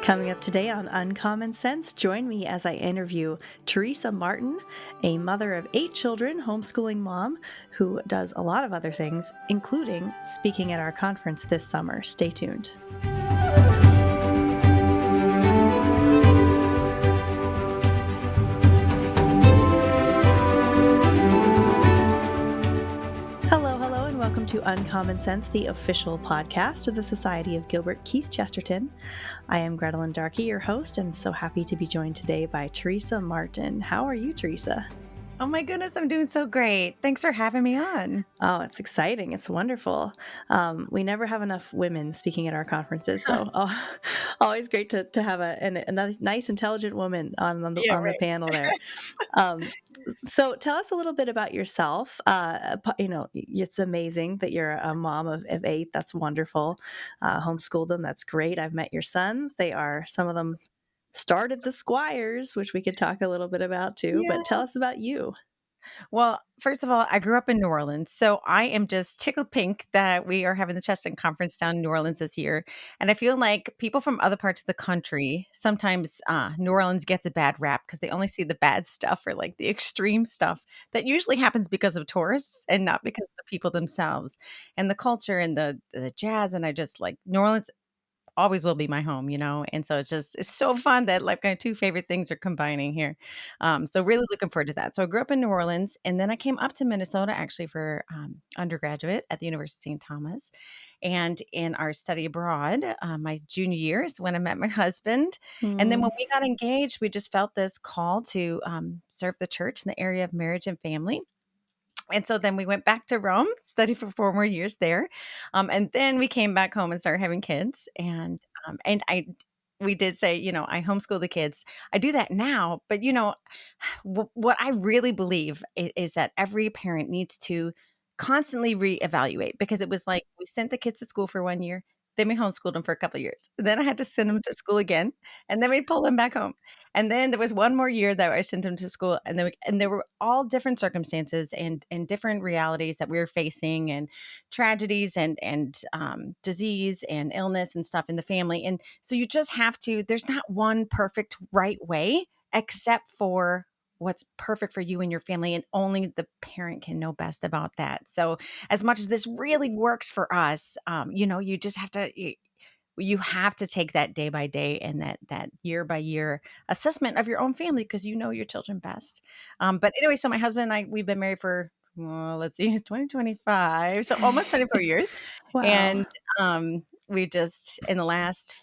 Coming up today on Uncommon Sense, join me as I interview Theresa Martin, a mother of 8 children, homeschooling mom who does a lot of other things, including speaking at our conference this summer. Stay tuned. Hello, and welcome to Uncommon Sense, the official podcast of the Society of Gilbert Keith Chesterton. I am Grettelyn Darkey, your host, and so happy to be joined today by Theresa Martin. How are you, Theresa? Oh my goodness, I'm doing so great. Thanks for having me on. Oh, it's exciting. It's wonderful. We never have enough women speaking at our conferences, so always great to have a nice, intelligent woman on the Yeah, on the right. panel there. So tell us a little bit about yourself. It's amazing that you're a mom of 8. That's wonderful. Homeschooled them. That's great. I've met your sons. Some of them started the Squires, which we could talk a little bit about too, Yeah. but tell us about you. Well, first of all, I grew up in New Orleans, so I am just tickled pink that we are having the Chesterton Conference down in New Orleans this year. And I feel like people from other parts of the country, sometimes New Orleans gets a bad rap because they only see the bad stuff or like the extreme stuff that usually happens because of tourists and not because of the people themselves and the culture and the jazz. And I just like New Orleans always will be my home, and so it's so fun that like my 2 favorite things are combining here. So really looking forward to that. So I grew up in New Orleans, and then I came up to Minnesota actually for undergraduate at the University of St. Thomas, and in our study abroad, my junior year is when I met my husband, and then Mm. when we got engaged, we just felt this call to serve the church in the area of marriage and family. And so then we went back to Rome, studied for 4 more years there, and then we came back home and started having kids, and we did say, I homeschool the kids. I do that now, but, what I really believe is that every parent needs to constantly reevaluate because it was like we sent the kids to school for 1 year, then we homeschooled them for a couple of years. Then I had to send them to school again, and then we pull them back home. And then there was 1 more year that I sent them to school, and there were all different circumstances and different realities that we were facing, and tragedies and disease and illness and stuff in the family. And so you just have to. There's not one perfect right way, except for what's perfect for you and your family, and only the parent can know best about that. So as much as this really works for us, you just have to. You have to take that day by day and that year by year assessment of your own family because you know your children best. But anyway, so my husband and I, we've been married for, well, let's see, 2025, so almost 24 years. Wow. And we just in the last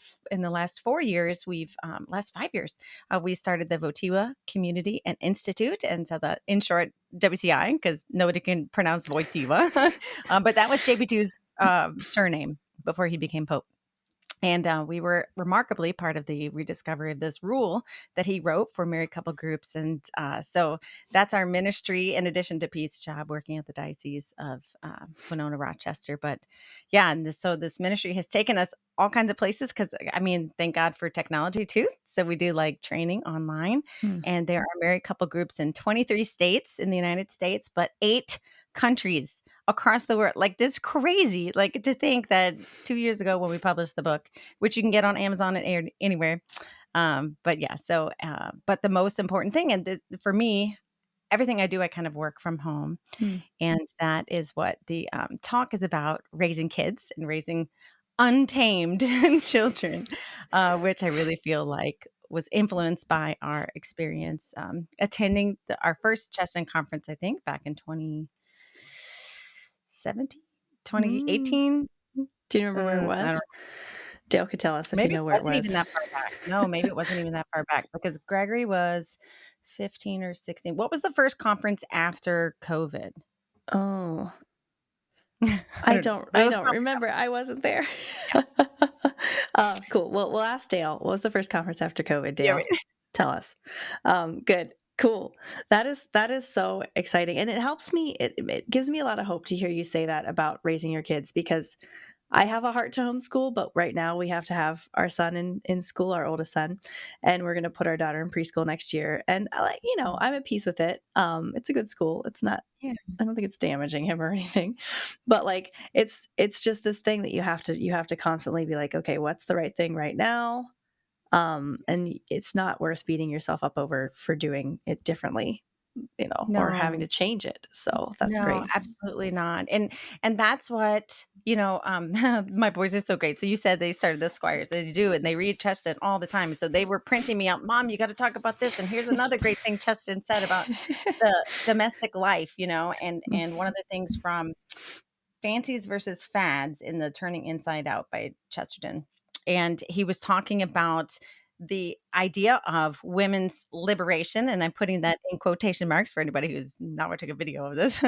4 years, we've last 5 years, we started the Votiva Community and Institute, and so the in short WCI because nobody can pronounce Voitiva, but that was JP2's surname before he became Pope. And we were remarkably part of the rediscovery of this rule that he wrote for married couple groups. And so that's our ministry, in addition to Pete's job working at the Diocese of Winona Rochester. But yeah, so this ministry has taken us all kinds of places because, I mean, thank God for technology too. So we do like training online, Hmm. and there are married couple groups in 23 states in the United States, but 8 countries across the world. Like this crazy, like to think that 2 years ago when we published the book, which you can get on Amazon and anywhere. But yeah, but the most important thing, and for me, everything I do, I kind of work from home. Hmm. And that is what the talk is about: raising kids and raising untamed children, which I really feel like was influenced by our experience attending our first Chesterton conference, I think, back in 2017, Mm. 2018. Do you remember where it I was? don't Dale could tell us if you Maybe know it where it wasn't was. even that far back. No, maybe it wasn't even that far back because Gregory was 15 or 16. What was the first conference after COVID? Oh, I I don't know, don't but it I was don't probably remember. I wasn't there. Cool. Well, we'll ask Dale. What was the first conference after COVID, yeah, Dale? right. Tell us. Good. Cool. That is so exciting. And it helps me, it gives me a lot of hope to hear you say that about raising your kids because I have a heart to homeschool, but right now we have to have our son in school, our oldest son, and we're going to put our daughter in preschool next year. And I'm at peace with it. It's a good school. It's not, Yeah. I don't think it's damaging him or anything, but like, it's just this thing that you have to constantly be like, okay, what's the right thing right now? And it's not worth beating yourself up over for doing it differently, or having No. to change it. So that's No, great. absolutely not, and that's what, my boys are so great. So you said they started the Squires, they do, and they read Chesterton all the time, and so they were printing me out, "Mom, you gotta talk about this, and here's another great thing Chesterton said about the domestic life," and one of the things from Fancies versus Fads in the Turning Inside Out by Chesterton. And he was talking about the idea of women's liberation, and I'm putting that in quotation marks for anybody who's not watching a video of this.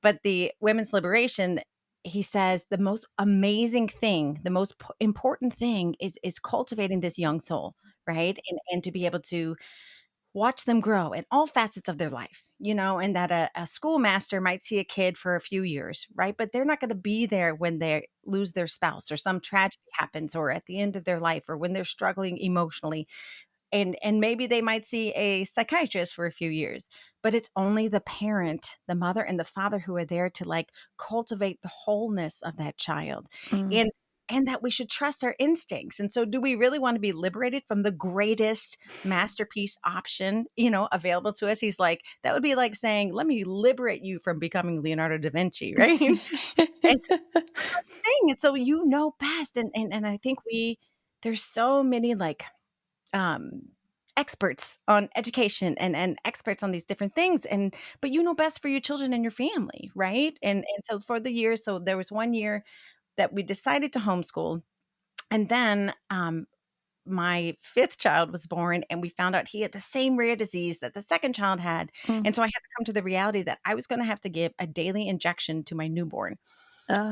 But the women's liberation, he says, the most amazing thing, the most important thing is cultivating this young soul, right? And to be able to watch them grow in all facets of their life, and that a schoolmaster might see a kid for a few years, right? But they're not going to be there when they lose their spouse or some tragedy happens or at the end of their life or when they're struggling emotionally, and maybe they might see a psychiatrist for a few years, but it's only the parent, the mother and the father, who are there to like cultivate the wholeness of that child, Mm, and that we should trust our instincts. And so do we really want to be liberated from the greatest masterpiece option, available to us? He's like, that would be like saying, let me liberate you from becoming Leonardo da Vinci, right? And so that's the thing. And so best. And I think there's so many like um, experts on education and experts on these different things, but best for your children and your family, right? And so for the year, so there was one year that we decided to homeschool, and then my fifth child was born, and we found out he had the same rare disease that the second child had. mm. And so I had to come to the reality that I was going to have to give a daily injection to my newborn.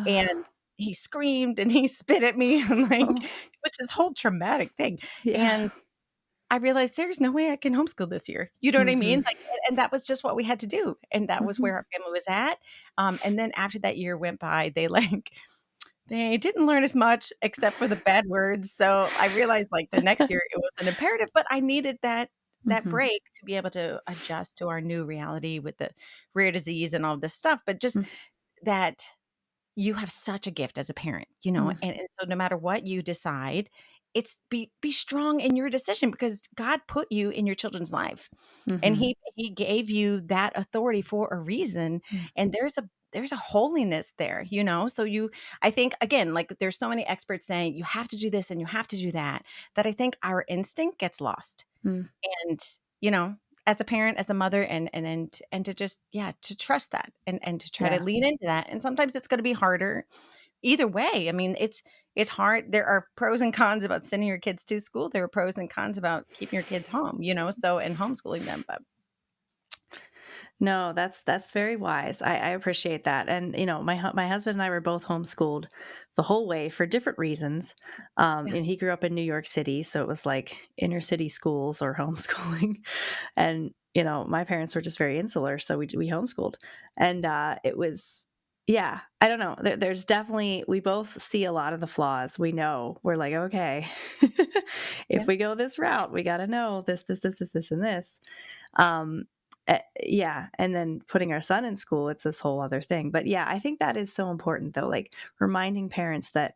And Oh, he screamed and he spit at me and like oh, it was this whole traumatic thing. yeah. And I realized there's no way I can homeschool this year. You know what I mean? Mhm, Like, and that was just what we had to do. And that was mhm. where our family was at. And then after that year went by, they didn't learn as much except for the bad words. So I realized like the next year it was an imperative, but I needed that Mhm, break to be able to adjust to our new reality with the rare disease and all this stuff. But just mm, that you have such a gift as a parent, mm, and so no matter what you decide, it's be strong in your decision because God put you in your children's life, and mhm, he gave you that authority for a reason, mm, and there's a holiness there, so I think again, like there's so many experts saying you have to do this and you have to do that, that I think our instinct gets lost. mm. And, as a parent, as a mother, and to just, yeah, to trust that and to try to Yeah. lean into that. And sometimes it's going to be harder either way. I mean, it's hard. There are pros and cons about sending your kids to school. There are pros and cons about keeping your kids home, so and homeschooling them. But No, that's very wise. I appreciate that. And my husband and I were both homeschooled the whole way for different reasons. yeah, And he grew up in New York City, so it was like inner city schools or homeschooling. And my parents were just very insular, so we homeschooled. And it was, yeah, I don't know. There's definitely, we both see a lot of the flaws. We know, we're like, okay, if yeah, we go this route, we got to know this, and this. Um, yeah, and then putting our son in school, it's this whole other thing. But yeah, I think that is so important though, like reminding parents that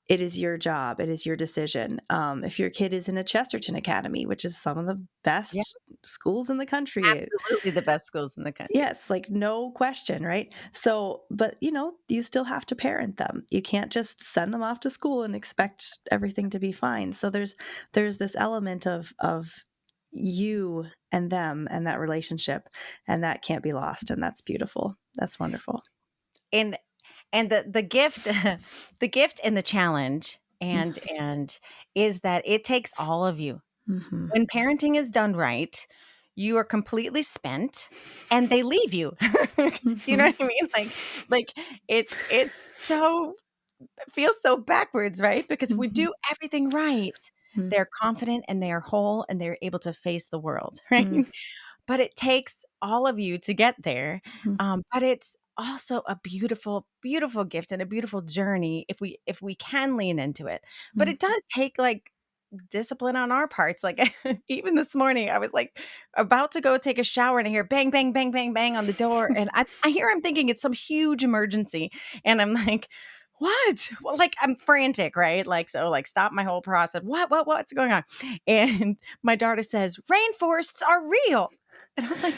it is your job, it is your decision. If your kid is in a Chesterton Academy, which is some of the yeah, best schools in the country, absolutely the best schools in the country. yes, like no question, right? So, but you still have to parent them. You can't just send them off to school and expect everything to be fine. So there's this element of you and them and that relationship, and that can't be lost, and that's beautiful. That's wonderful. And the gift the gift and the challenge and is that it takes all of you. Mm-hmm. When parenting is done right, you are completely spent and they leave you. Do you know Mm-hmm. what I mean? Like it's so it feels so backwards, right? Because if we Mm-hmm. do everything right, they're confident and they are whole and they're able to face the world, right? Mm-hmm. But it takes all of you to get there. Mm-hmm. But it's also a beautiful, beautiful gift and a beautiful journey if we can lean into it. But it does take like discipline on our parts. Like even this morning, I was like about to go take a shower and I hear bang, bang, bang, bang, bang on the door. And I hear I'm thinking it's some huge emergency. And I'm like, what? Well, like, I'm frantic, right? Like, so, like, stop my whole process. What's going on? And my daughter says, rainforests are real. And I was like,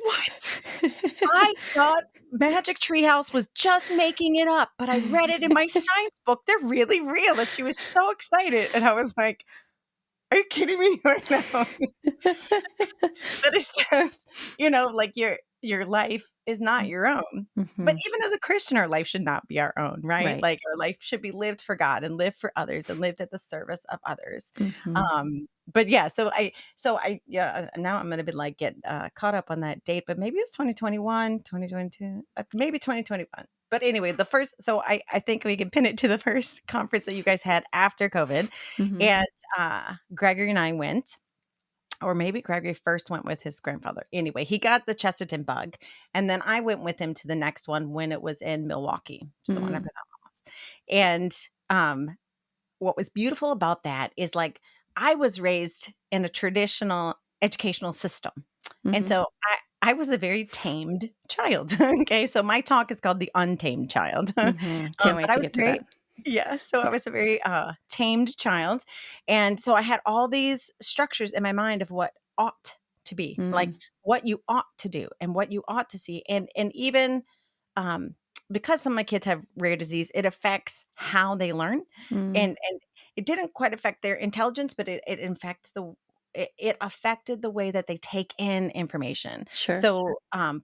what? I thought Magic Treehouse was just making it up, but I read it in my science book. They're really real. And she was so excited. And I was like, are you kidding me right now? That is just, like your life is not your own. But Mhm. even as a Christian, our life should not be our own, right? Right. Like, our life should be lived for God and lived for others and lived at the service of others. Mhm. But yeah, so I yeah, now I'm gonna be like get caught up on that date, but maybe it's 2021, 2022, maybe 2021. But anyway, the first, so I think we can pin it to the first conference that you guys had after COVID, Mhm. and Gregory and I went, or maybe Gregory first went with his grandfather. Anyway, he got the Chesterton bug, and then I went with him to the next one when it was in Milwaukee. So whenever Mm. that one was. And what was beautiful about that is, like, I was raised in a traditional educational system. And Mhm. so I was a very tamed child. Okay. So my talk is called the untamed child. Mhm. Can't But wait I to was get to very, that. yeah. So I was a very tamed child. And so I had all these structures in my mind of what ought to be, like Mm. what you ought to do and what you ought to see. And even um, because some of my kids have rare disease, it affects how they learn. Mm. And it didn't quite affect their intelligence, but it it affected the way that they take in information. Sure. So,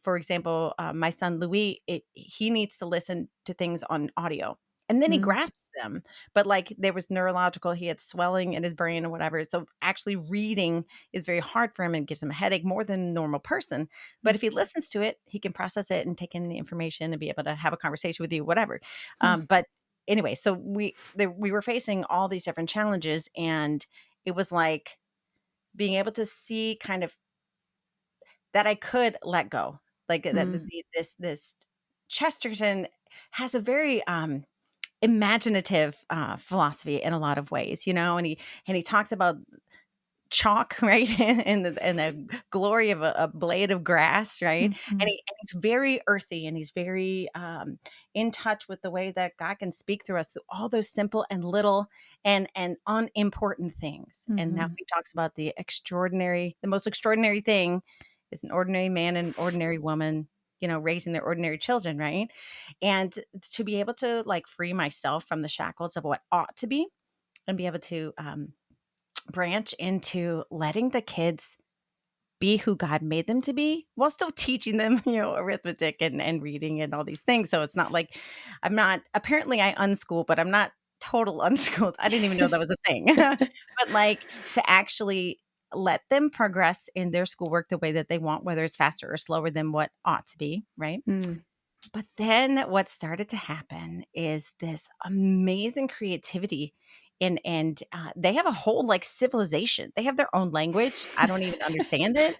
for example, my son Louis, he needs to listen to things on audio, and then he Mm. grasps them. But like, there was neurological, he had swelling in his brain or whatever. So actually reading is very hard for him and gives him a headache more than a normal person. But if he listens to it, he can process it and take in the information and be able to have a conversation with you, whatever. Mhm. But anyway, so we were facing all these different challenges, and it was like being able to see kind of that I could let go. Like that Mm. this Chesterton has a very imaginative philosophy in a lot of ways, and he talks about chalk, right? And the glory of a blade of grass, right? And, Mhm. he's very earthy, and he's very in touch with the way that God can speak through us through all those simple and little and unimportant things. And now Mhm. he talks about the most extraordinary thing is an ordinary man and an ordinary woman, raising their ordinary children, right? And to be able to like free myself from the shackles of what ought to be and be able to branch into letting the kids be who God made them to be while still teaching them, arithmetic and reading and all these things. So it's not like apparently I unschool, but I'm not total unschooled. I didn't even know that was a thing. But like, to actually let them progress in their schoolwork the way that they want, whether it's faster or slower than what ought to be, right? Mm. But then what started to happen is this amazing creativity, and they have a whole, like, civilization. They have their own language. I don't even understand it.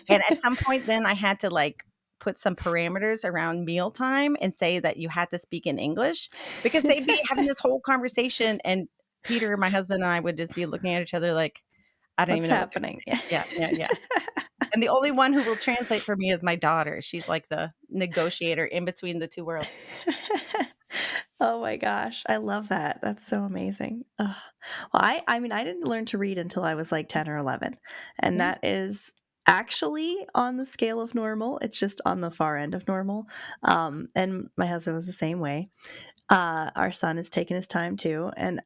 And at some point then I had to, like, put some parameters around mealtime and say that you had to speak in English, because they'd be having this whole conversation, and Peter, my husband, and I would just be looking at each other like, I don't What's even know what they're happening? saying. Yeah, yeah, yeah. And the only one who will translate for me is my daughter. She's like the negotiator in between the 2 worlds. Oh my gosh, I love that. That's so amazing. Ugh. Well, I mean, I didn't learn to read until I was like 10 or 11, and Yeah, that is actually on the scale of normal. It's just on the far end of normal. And my husband was the same way. Our son has taken his time too, and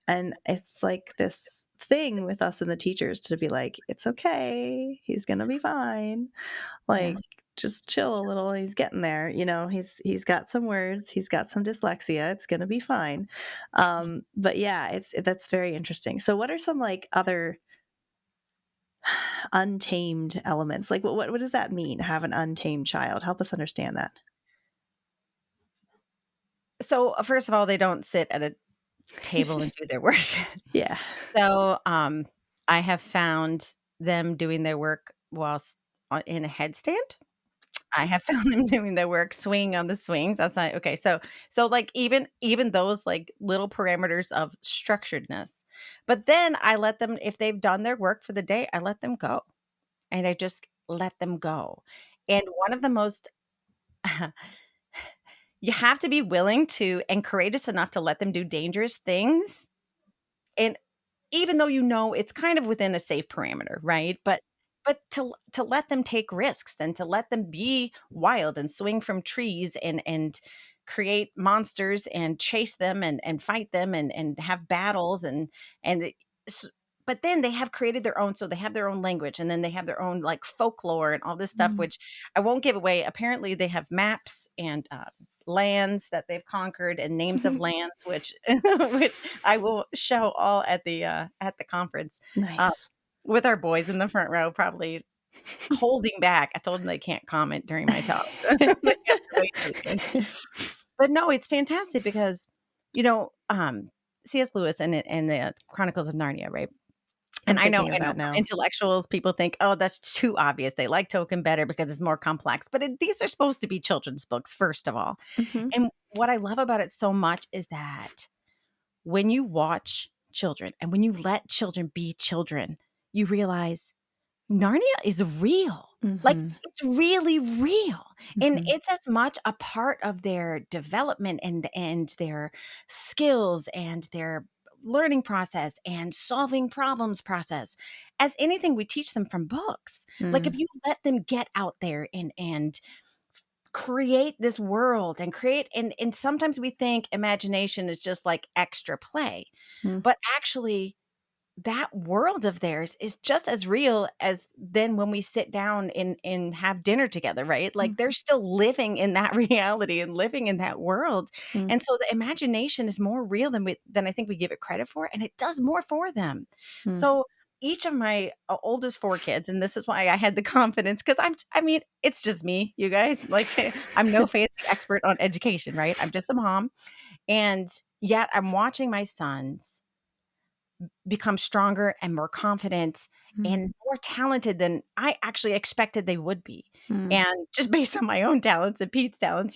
it's like this thing with us and the teachers to be like, it's okay, he's gonna be fine. yeah, Like, just chill a little, he's getting there, he's got some words, he's got some dyslexia, it's gonna be fine. yeah. But yeah, that's very interesting. So what are some, like, other untamed elements? Like, what does that mean, have an untamed child? Help us understand that. So, first of all, they don't sit at a table and do their work. Yeah. So, I have found them doing their work whilst in a headstand. I have found them doing their work swinging on the swings. That's not okay. So like, even those like little parameters of structuredness. But then I let them, if they've done their work for the day, I let them go. And I just let them go. And one of the most you have to be willing to and courageous enough to let them do dangerous things, and even though you know it's kind of within a safe parameter, right? But to let them take risks and to let them be wild and swing from trees and create monsters and chase them and fight them and have battles and s- but then they have created their own, so they have their own language, and then they have their own like folklore and all this stuff, Mm. which I won't give away. Apparently they have maps and lands that they've conquered and names of lands, which which I will show all at the conference, uh, Nice. with our boys in the front row, probably holding back. I told them they can't comment during my talk. They have to wait till the end. But no, it's fantastic because, you know, C.S. Lewis and the Chronicles of Narnia, right? And I'm thinking of I know that from now. intellectuals, people think, "Oh, that's too obvious." They like Tolkien better because it's more complex, but these are supposed to be children's books, first of all. Mhm. And what I love about it so much is that when you watch children and when you let children be children, you realize Narnia is real. Like, Mhm. it's really real, and Mhm. it's as much a part of their development and their skills and their learning process and solving problems process as anything we teach them from books. Like, if Mm. you let them get out there and create this world and create and sometimes we think imagination is just like extra play, Mm. but actually that world of theirs is just as real as then when we sit down and have dinner together, right? Like they're Mhm. still living in that reality and living in that world. Mm. And so the imagination is more real than I think we give it credit for, and it does more for them. Mm. So each of my oldest four kids, and this is why I had the confidence because I mean, it's just me, you guys. Like I'm no fancy expert on education, right? I'm just a mom. And yet I'm watching my sons become stronger and more confident Mm. and more talented than I actually expected they would be. Mm. And just based on my own talents and Pete's talents,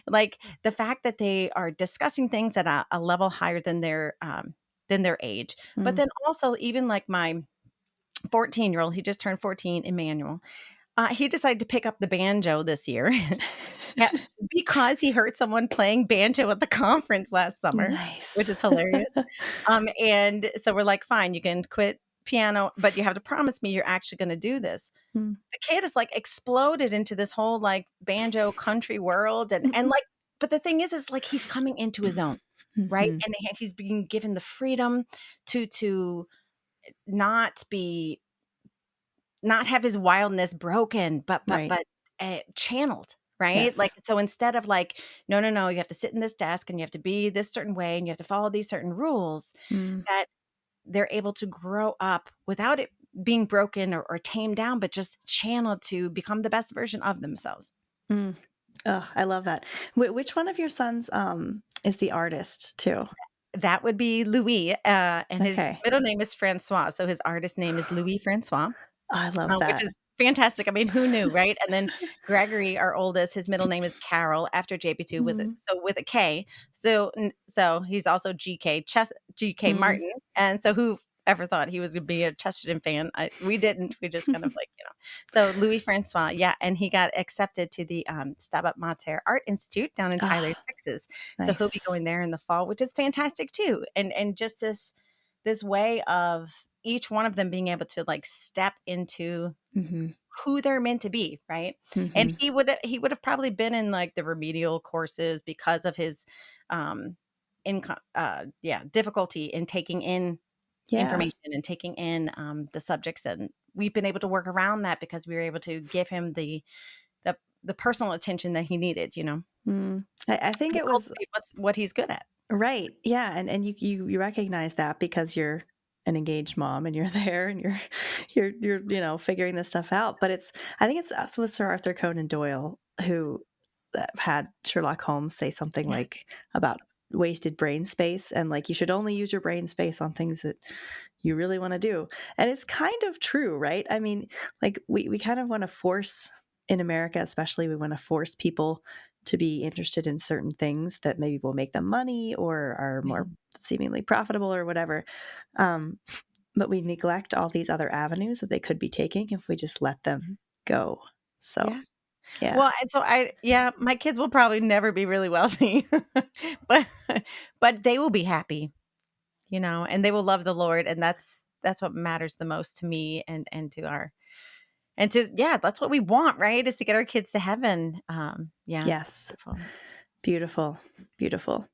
like the fact that they are discussing things at a level higher than their age. But Mm. then also even like my 14-year-old, he just turned 14, Emmanuel. He decided to pick up the banjo this year. Yeah, because he heard someone playing banjo at the conference last summer, which Nice. is hilarious. And so we're like, "Fine, you can quit piano, but you have to promise me you're actually gonna do this." Mm. The kid is, like, exploded into this whole, like, banjo country world, and, Mhm. like but the thing is, like, he's coming into his own, right? Mhm. And he's being given the freedom to not be not have his wildness broken, Right. channeled, right? Like, Yes. so instead of like, "No, no, no, you have to sit in this desk, and you have to be this certain way, and you have to follow these certain rules," Mm. that they're able to grow up without it being broken or tamed down, but just channeled to become the best version of themselves. Mm. Oh, I love that. Which one of your sons, is the artist too? That would be Louis, and his Okay. middle name is Francois, so his artist name is Louis Francois. Oh, I love Which that. is fantastic. I mean, who knew, right? And then Gregory, our oldest, his middle name is Carol after JP2 Mm. with a K. So he's also GK Mm. Martin. And so who ever thought he was gonna be a Chesterton fan? We didn't. We just kind of like, So Louis Francois, yeah, and he got accepted to the Stabat Mater Art Institute down in Tyler, Ah, Texas. So he'll be nice. going there in the fall, which is fantastic too. And just this way of each one of them being able to like step into Mhm. who they're meant to be, right? And Mhm. he would have probably been in like the remedial courses because of his um difficulty in taking in Yeah. information and taking in the subjects, and we've been able to work around that because we were able to give him the personal attention that he needed, Mm. I think and it was cultivate what he's good at. right. Yeah, and you recognize that because you're an engaged mom and you're there and you're figuring this stuff out. But I think it's us with Sir Arthur Conan Doyle who had Sherlock Holmes say something Yeah. like about wasted brain space and like you should only use your brain space on things that you really want to do. And it's kind of true, right? I mean, like we kind of want to force in America, especially we want to force people to be interested in certain things that maybe will make them money or are more seemingly profitable or whatever. Um, but we neglect all these other avenues that they could be taking if we just let them go. So, Yeah. Yeah. Well, and so my kids will probably never be really wealthy, but they will be happy, and they will love the Lord, and that's what matters the most to me and to our and to yeah, that's what we want, right? Is to get our kids to heaven. Yeah, Yes. beautiful. Beautiful. Beautiful.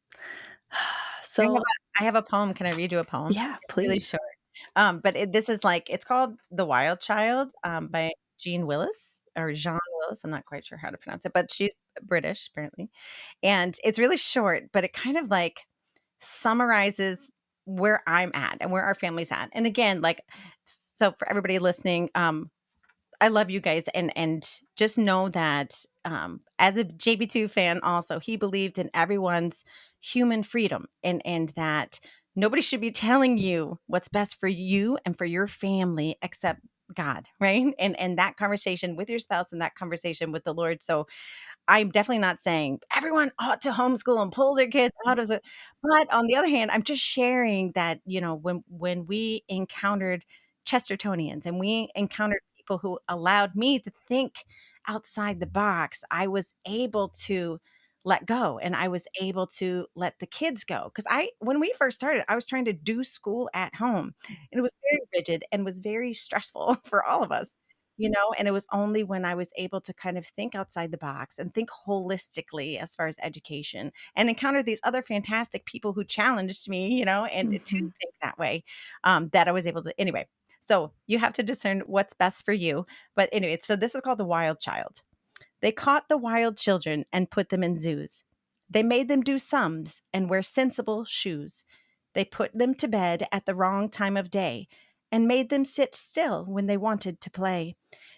I have So, a I have a poem. Can I read you a poem? yeah, It's really please. short. But this is like it's called "The Wild Child" by Jean Willis or Jean Willis. I'm not quite sure how to pronounce it, but she's British apparently, and it's really short, but it kind of like summarizes where I'm at and where our family's at. And again, like so for everybody listening, I love you guys and just know that as a JB2 fan also, he believed in everyone's human freedom and that nobody should be telling you what's best for you and for your family except God, right? And that conversation with your spouse and that conversation with the Lord. So I'm definitely not saying everyone ought to homeschool and pull their kids out of it. But on the other hand, I'm just sharing that, when we encountered Chestertonians and we encountered people who allowed me to think outside the box, I was able to let go and I was able to let the kids go. Because when we first started, I was trying to do school at home and it was very rigid and was very stressful for all of us. And it was only when I was able to kind of think outside the box and think holistically as far as education and encounter these other fantastic people who challenged me, and to Mhm. think that way, that I was able to. Anyway, so you have to discern what's best for you. But anyway, so this is called The Wild Child. They caught the wild children and put them in zoos. They made them do sums and wear sensible shoes. They put them to bed at the wrong time of day and made them sit still when they wanted to play.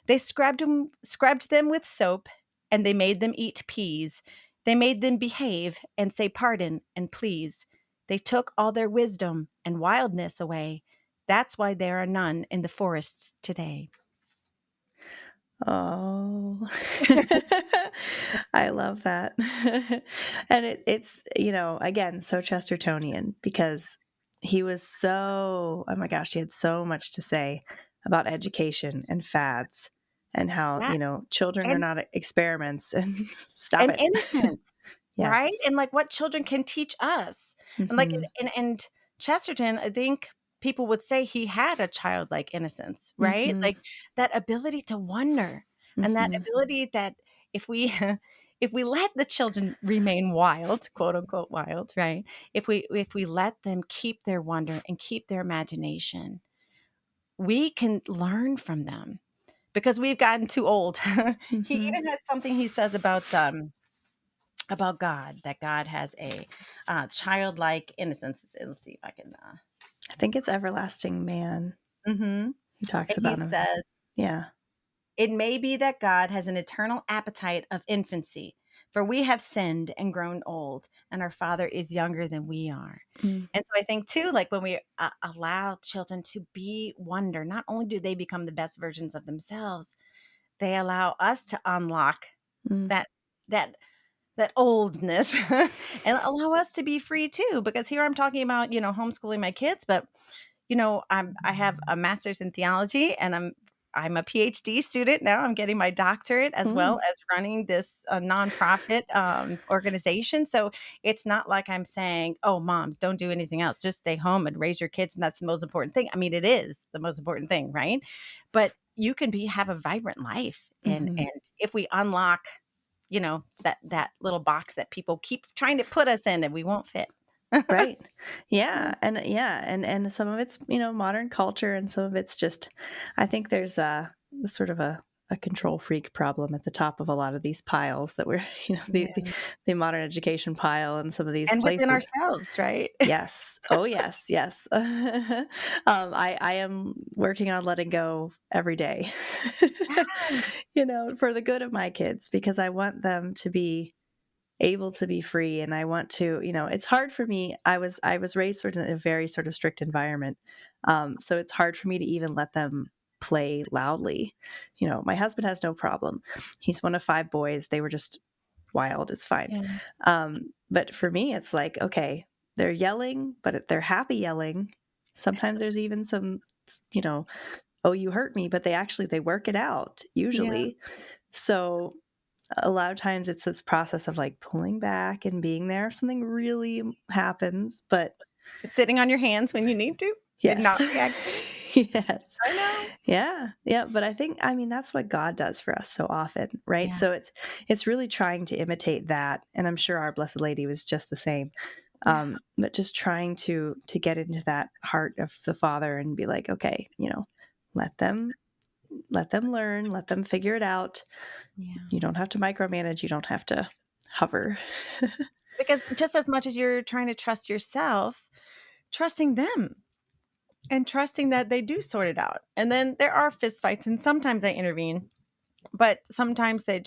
They scrubbed them with soap and they made them eat peas. They made them behave and say pardon and please. They took all their wisdom and wildness away. That's why there are none in the forests today. Oh. I love that. And it's, again, so Chestertonian because he was oh my gosh, he had so much to say about education and fads and how, Yeah. children are And not experiments and stop And it. innocence, right? Yes. And, like, what children can teach us. And, like, Mhm. and Chesterton, I think people would say he had a childlike innocence, right? Mhm. Like, that ability to wonder and that Mhm. ability that if we if we let the children remain "wild," quote, unquote, "wild," right? If we let them keep their wonder and keep their imagination, we can learn from them because we've gotten too old. He Mhm. even has something he says about God, that God has a childlike innocence. Let's see if I can. I think it's Everlasting Man. Mhm. He talks And he about him. says, Yeah. "It may be that God has an eternal appetite of infancy, for we have sinned and grown old, and our Father is younger than we are." Mm. And so I think too, like when we allow children to be wonder, not only do they become the best versions of themselves, they allow us to unlock Mm. that that that oldness and allow us to be free too, because here I'm talking about homeschooling my kids, but I have a master's in theology and I'm a PhD student now. I'm getting my doctorate as well Mm. as running this nonprofit organization. So it's not like I'm saying, oh, moms, don't do anything else. Just stay home and raise your kids. And that's the most important thing. I mean, it is the most important thing, right? But you can have a vibrant life. And Mhm. if we unlock, that little box that people keep trying to put us in and we won't fit. Right. Yeah. Yeah, and some of it's, modern culture and some of it's just I think there's a sort of a control freak problem at the top of a lot of these piles that we're, Yeah. the modern education pile and some of these And within places. ourselves, right? Yes. Oh, yes, yes. I am working on letting go every day, Yeah. for the good of my kids because I want them to be able to be free and I want to, it's hard for me. I was raised sort of in a very sort of strict environment. So it's hard for me to even let them play loudly. My husband has no problem. He's one of five boys. They were just wild. It's fine. Yeah. But for me, it's like, okay, they're yelling, but they're happy yelling. Sometimes there's even some, you know, oh, you hurt me, but they work it out Yeah. usually. So a lot of times it's this process of like pulling back and being there if something really happens, but Sitting on your hands when you need to and yes. not reacting. Yes. I know. Yeah, yeah, but I think I mean, that's what God does for us so often, right? Yeah, So it's really trying to imitate that, and I'm sure our Blessed Lady was just the same. yeah, But just trying to get into that heart of the Father and be like, "Okay, let them let them learn, let them figure it out. yeah. You don't have to micromanage, you don't have to hover." Because just as much as you're trying to trust yourself, trusting them and trusting that they do sort it out. And then there are fist fights, and sometimes I intervene, but sometimes they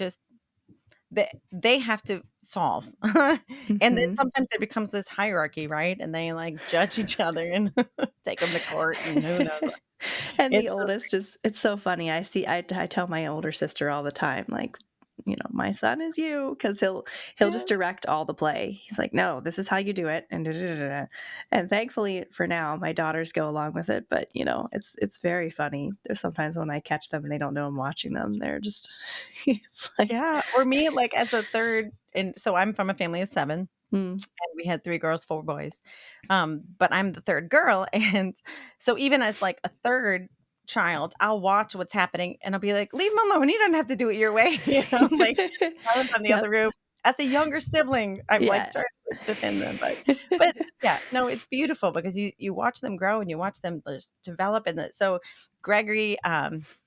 have to solve. And then Mhm. sometimes there becomes this hierarchy, right? And they, like, judge each other and take them to court and who knows what. And the It's so oldest is it's so funny. I tell my older sister all the time, like, "My son is you," because he'll yeah, just direct all the play. He's like, "No, this is how you do it," and da, da, da, da, da. And thankfully for now, my daughters go along with it, but, it's very funny. There's sometimes when I catch them and they don't know I'm watching them, they're just it's like, yeah. Or me, like, as the 3rd, and so I'm from a family of 7, "Mm, and we had 3 girls, 4 boys. But I'm the 3rd girl, and so even as, like, a 3rd child, I'll watch what's happening, and I'll be like, "Leave him alone, he doesn't have to do it your way," like, silent from the other Yep. room. As a younger sibling, I'm, like, Yeah. trying to, like, defend them, but yeah, no, it's beautiful because you watch them grow and you watch them just develop, and so Gregory,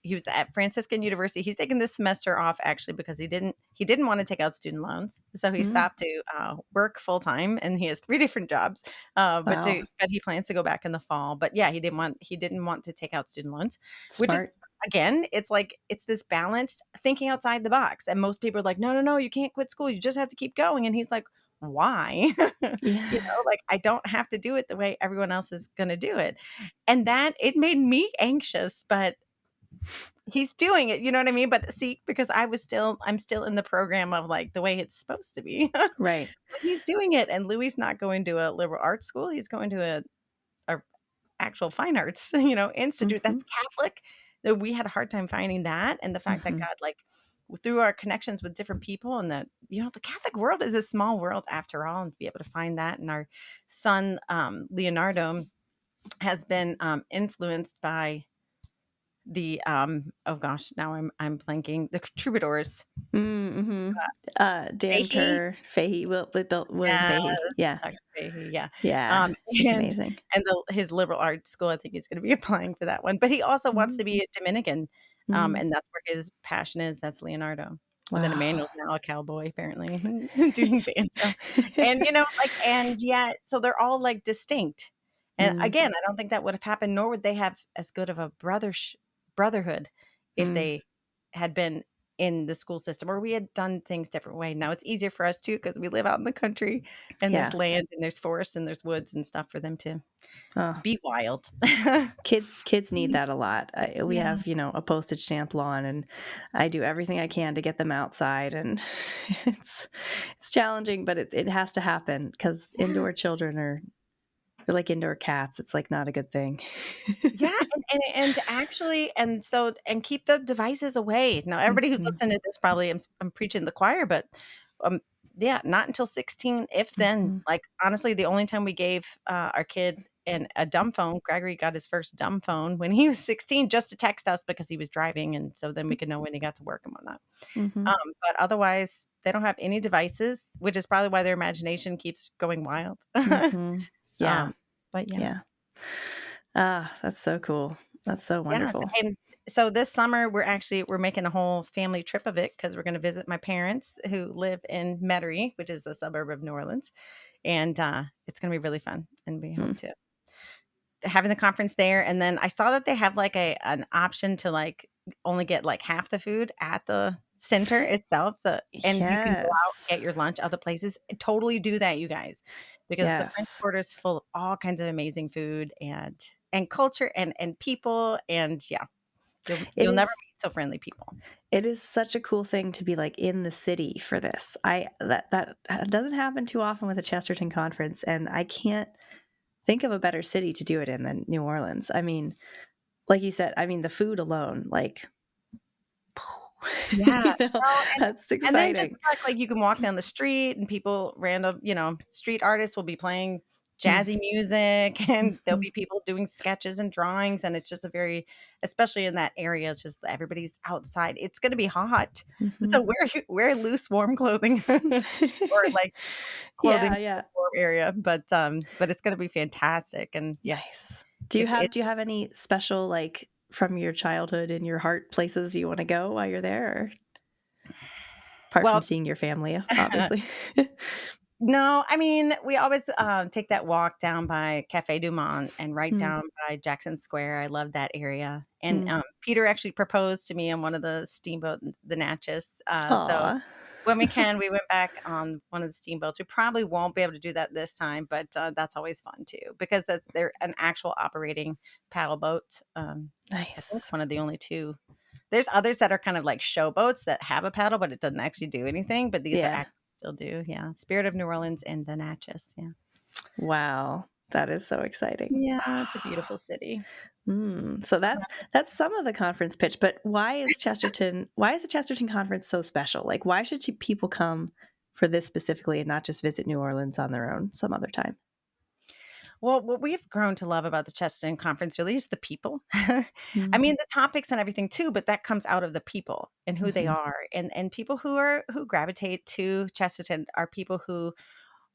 he was at Franciscan University. He's taken this semester off actually because he didn't wanna take out student loans, so he Mm, stopped to, work full time, and he has 3 different jobs, wow. but he plans to go back in the fall, but yeah, he didn't want to take out student loans, which is Smart. again, it's like it's this balanced thinking outside the box, and most people are like, "No, no, no, you can't quit school, you just have to keep going," and he's like, "Why?" Yeah. Like, I don't have to do it the way everyone else is gonna do it, and that it made me anxious, but he's doing it, you know what I mean? But see, because I'm still in the program of, like, the way it's supposed to be. Right. But he's doing it, and Louis not going to a liberal arts school, he's going to a actual fine arts, institute Mhm. that's Catholic. That we had a hard time finding that, and the fact that Mhm. God, like, through our connections with different people, and that, the Catholic world is a small world after all, and to be able to find that, and our son, Leonardo, has been, influenced by the, oh gosh, now I'm blanking, the troubadours. Mm, mhm. Dan Fahey? Kerr, Fahey, William Yes, Fahey. Yeah. Dr. Fahey, yeah. Yeah. Um, He's and amazing. his liberal arts school, I think he's gonna be applying for that one, but he also wants Mhm. to be a Dominican, Mm. and that's where his passion is, that's Leonardo. And then Wow. Emmanuel's now a cowboy apparently, doing banjo, and, like, and yet so they're all, like, distinct, and Mm, again, I don't think that would have happened, nor would they have as good of a brotherhood if mm. they had been in the school system, or we had done things different way. Now it's easier for us too because we live out in the country, and there's Yeah. land and there's forests and there's woods and stuff for them to Oh, be wild. kids need that a lot. We Yeah. have, a postage stamp lawn, and I do everything I can to get them outside, and it's it's challenging, but it has to happen because Yeah. indoor children they're like indoor cats. It's like not a good thing. Yeah, and actually and keep the devices away. Now everybody who's Mhm. listening to this probably I'm preaching the choir, but, um, yeah, not until 16, if then. Mhm. Like, honestly, the only time we gave, our kid a dumb phone, Gregory got his first dumb phone when he was 16 just to text us because he was driving, and so then we could know when he got to work and whatnot. Mhm. But otherwise, they don't have any devices, which is probably why their imagination keeps going wild. Mhm. Yeah. Um, but yeah. Yeah. Ah, that's so cool. That's so Yeah, wonderful. and so this summer, we're making a whole family trip of it because 'cause we're gonna visit my parents who live in Metairie, which is a suburb of New Orleans, and, it's gonna be really fun, and we hope Mm. to having the conference there, and then I saw that they have, like, an option to, like, only get, like, half the food at the center itself, and you can go out and Yes. get your lunch other places. Totally do that, you guys, because the French Yes. Quarter is full of all kinds of amazing food and culture and people, and yeah, It you'll never is meet so friendly people. it is such a cool thing to be, like, in the city for this. I that doesn't happen too often with a Chesterton conference, and I can't think of a better city to do it in than New Orleans. I mean, like you said, I mean, the food alone, like, Yeah, You know, well, that's and then just exciting. the fact, like, you can walk down the street and people random, street artists will be playing Mm, jazzy music, and there'll mhm, be people doing sketches and drawings, and it's just a very especially in that area, it's just everybody's outside. It's gonna be hot, so mhm. wear loose, warm clothing or, like, clothing Yeah, for yeah. the warm area, but it's gonna be fantastic, and yeah, Nice. it's Do you have any special, like, from your childhood in your heart places you wanna go while you're there, or apart from well seeing your family, obviously? no, I mean, we always, take that walk down by Cafe Du Monde and right Mm. down by Jackson Square. I love that area, and, Mm. Peter actually proposed to me on one of the steamboat the Natchez, so Aw. when we can, we went back on one of the steamboats. We probably won't be able to do that this time, but, that's always fun too because they're an actual operating paddle boat, I think Nice. one of the only 2. There's others that are kind of like show boats that have a paddle, but it doesn't actually do anything, but these are Yeah. actually still do, yeah. Spirit of New Orleans and the Natchez, yeah. Wow. That is so exciting. Yeah, it's a beautiful city. So that's some of the conference pitch, but why is the Chesterton conference so special? Like, why should people come for this specifically and not just visit New Orleans on their own some other time? Well, what we've grown to love about the Chesterton Conference really is the people. I Mm, mean, the topics and everything too, but that comes out of the people and who they mhm, are, and people who gravitate to Chesterton are people who,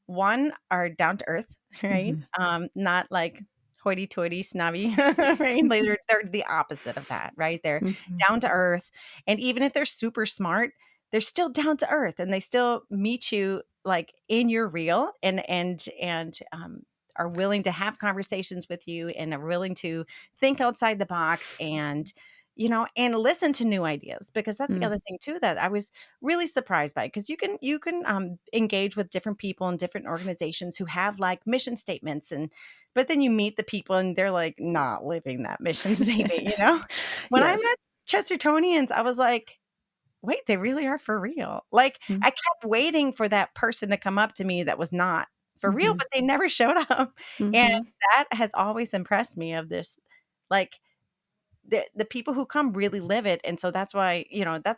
1, are down to earth, right? mhm. Not like hoity-toity, snobby, right? Like, they're the opposite of that, right? They're Mhm, down to earth, and even if they're super smart, they're still down to earth, and they still meet you, like, in your real and are willing to have conversations with you and are willing to think outside the box and listen to new ideas, because that's the mm, other thing too that I was really surprised by, because engage with different people in different organizations who have like mission statements, but then you meet the people and they're like not living that mission statement. When I Yes. met Chestertonians, I was like, wait, they really are for real. Like, Mm, I kept waiting for that person to come up to me that was not for real, mhm, but they never showed up. And mhm, that has always impressed me of this, like, the people who come really live it, and so that's why,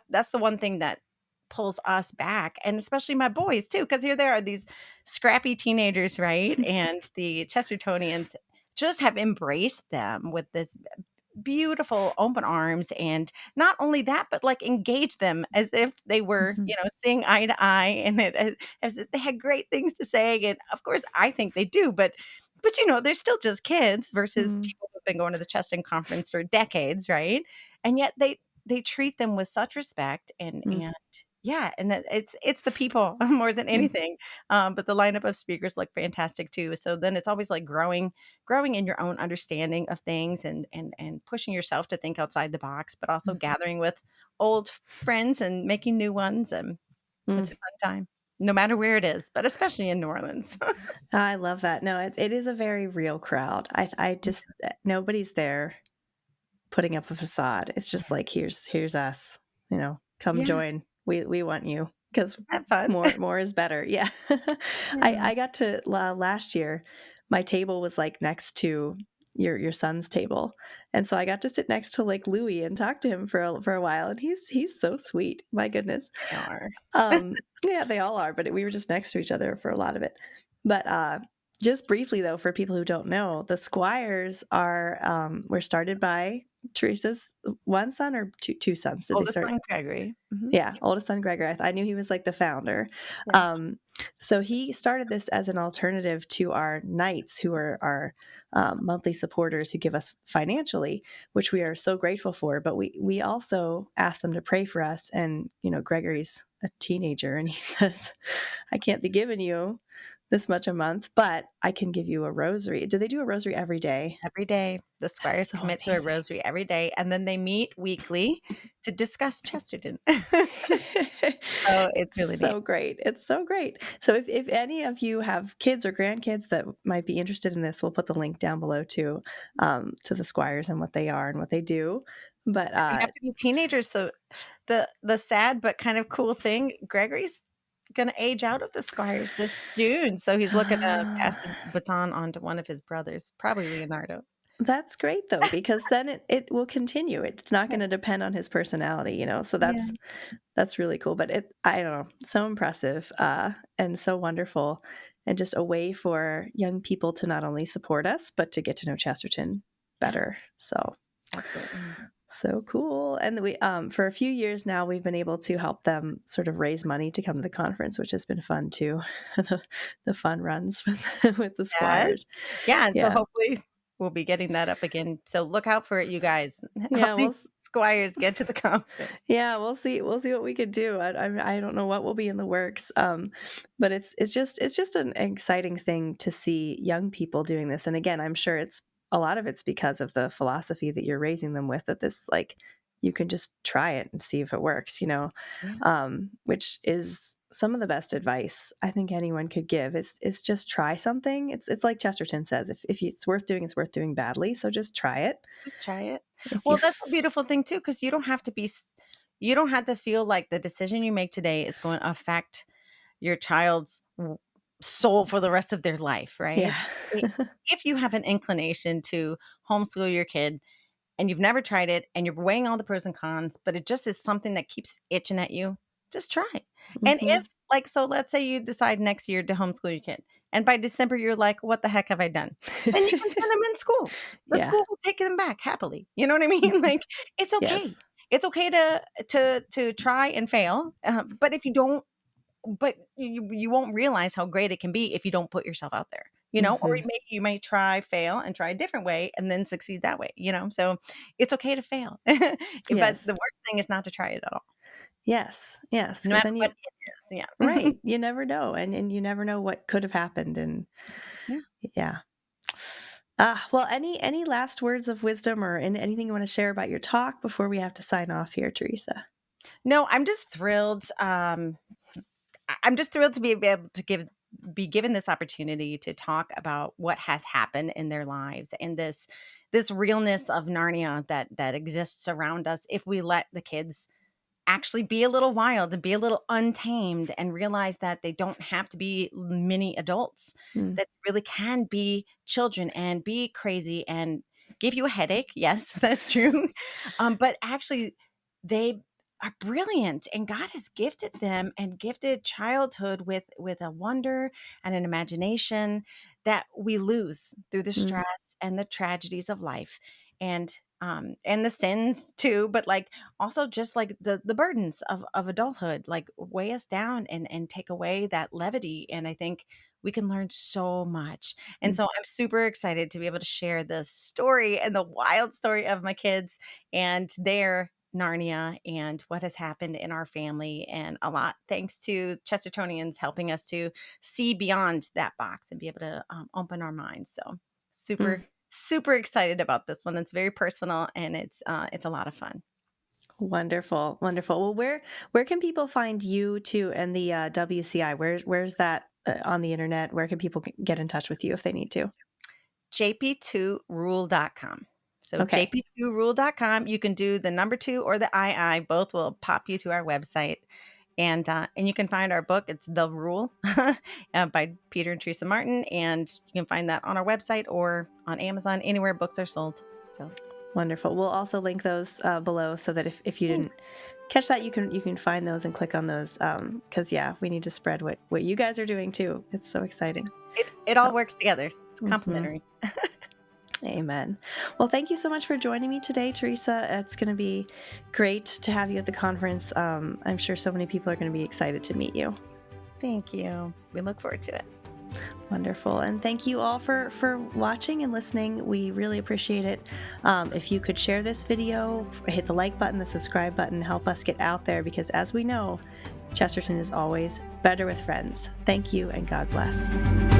that's the one thing that pulls us back, and especially my boys too, because here they are, these scrappy teenagers, right? And the Chestertonians just have embraced them with this beautiful open arms, and not only that, but, like, engage them as if they were, mhm, seeing eye to eye, and it as if they had great things to say, and, of course, I think they do, but they're still just kids versus mm, people who've been going to the Cheston Conference for decades, right? And yet they treat them with such respect, mm, and yeah, and it's the people more than mm, anything, but the lineup of speakers look fantastic too, so then it's always, like, growing in your own understanding of things, and pushing yourself to think outside the box, but also mhm, gathering with old friends and making new ones, and mm. it's a fun time, no matter where it is, but especially in New Orleans. I love that. No, it is a very real crowd. I just nobody's there putting up a facade. It's just like, here's us, come Yeah, join. We want you because isn't that fun? more is better. Yeah. Yeah. I got to last year, my table was like next to your son's table. And so I got to sit next to like Louis and talk to him for a while. And he's so sweet. My goodness. They are. Yeah, they all are, but we were just next to each other for a lot of it. But just briefly though, for people who don't know, the Squires were started by Teresa's one son or two sons. Did they Oldest start? son, Gregory. Mhm. Yeah, oldest son Gregor. I knew he was like the founder. Yeah. Um, so he started this as an alternative to our knights, who are our monthly supporters who give us financially, which we are so grateful for. But we also ask them to pray for us. And Gregory's a teenager, and he says, "I can't be giving you this much a month, but I can give you a rosary." Do they do a rosary every day? Every day, the That's squires so commit to a amazing. rosary every day, and then they meet weekly to discuss Chesterton. So, it's It's really neat. so great. It's so great. So if any of you have kids or grandkids that might be interested in this, we'll put the link down below to the Squires and what they are and what they do. But They have to be teenagers, so the sad but kind of cool thing, Gregory's gonna age out of the Squires this June, so he's looking to pass the baton on to one of his brothers, probably Leonardo. That's great though, because then it will continue. It's not Right. gonna depend on his personality, so Yeah. that's really cool, but I don't know, so impressive, and so wonderful, and just a way for young people to not only support us, but to get to know Chesterton Yeah. better, so Absolutely. so cool, and we, for a few years now, we've been able to help them sort of raise money to come to the conference, which has been fun too, the the fun runs with with the Yes. squires. Yeah, and so Yeah. hopefully we'll be getting that up again. So look out for it, you guys. Help Yeah, these squires get to the conference. yeah, we'll see what we could do. I don't know what will be in the works, but it's just an exciting thing to see young people doing this, and again, I'm sure it's a lot of it's because of the philosophy that you're raising them with, that this, like, you can just try it and see if it works, Yeah, which is some of the best advice I think anyone could give is just try something. It's like Chesterton says, if it's worth doing, it's worth doing badly, so just try it. just try it. If you Well, that's a beautiful thing too, because you don't have to you don't have to feel like the decision you make today is going to affect your child's soul for the rest of their life, right? yeah. I- If you have an inclination to homeschool your kid and you've never tried it and you're weighing all the pros and cons, but it just is something that keeps itching at you, just try. And Mhm. if, like, so let's say you decide next year to homeschool your kid, and by December you're like, what the heck have I done? Then you can send them in school. The Yeah. school will take them back happily. You know what I mean? Mhm. Like, it's okay. Yes. It's okay to try and fail. But if you don't, but you won't realize how great it can be if you don't put yourself out there, or Mhm. you may try, fail, and try a different way and then succeed that way. So it's okay to fail. But Yes. the worst thing is not to try it at all, Yes. Yes. no Because matter then what you it is. Yeah. right, you never know, and you never know what could have happened, and Yeah. yeah. Well, any last words of wisdom or anything you wanna share about your talk before we have to sign off here, Teresa? No, I'm just thrilled. I'm just thrilled to be able to be given this opportunity to talk about what has happened in their lives and this realness of Narnia that exists around us if we let the kids actually be a little wild and be a little untamed and realize that they don't have to be mini adults, Mm, that really can be children and be crazy and give you a headache. Yes, that's true. But actually, they are brilliant and God has gifted them and gifted childhood with a wonder and an imagination that we lose through the mm, stress and the tragedies of life and the sins too, but like also just like the burdens of adulthood like weigh us down and take away that levity, and I think we can learn so much. And mm, so I'm super excited to be able to share the story and the wild story of my kids and their Narnia and what has happened in our family, and a lot thanks to Chestertonians helping us to see beyond that box and be able to open our minds. So mm. super excited about this one. It's very personal and it's a lot of fun. Wonderful, wonderful. Well, where can people find you too and the, WCI? Where's that, on the internet? Where can people get in touch with you if they need to? jp2rule.com. So Okay, jp2rule.com. You can do the number 2 or the II. Both will pop you to our website. And you can find our book. It's The Rule by Peter and Theresa Martin. And you can find that on our website or on Amazon, anywhere books are sold. So wonderful. We'll also link those, below so that if you thanks. didn't catch that, you can find those and click on those, because yeah, we need to spread what you guys are doing too. It's so exciting. It all So works together. It's mhm. complementary. Amen. Well, thank you so much for joining me today, Teresa. It's going to be great to have you at the conference. I'm sure so many people are going to be excited to meet you. Thank you. We look forward to it. Wonderful. And thank you all for watching and listening. We really appreciate it. If you could share this video, hit the like button, the subscribe button, help us get out there because as we know, Chesterton is always better with friends. Thank you and God bless.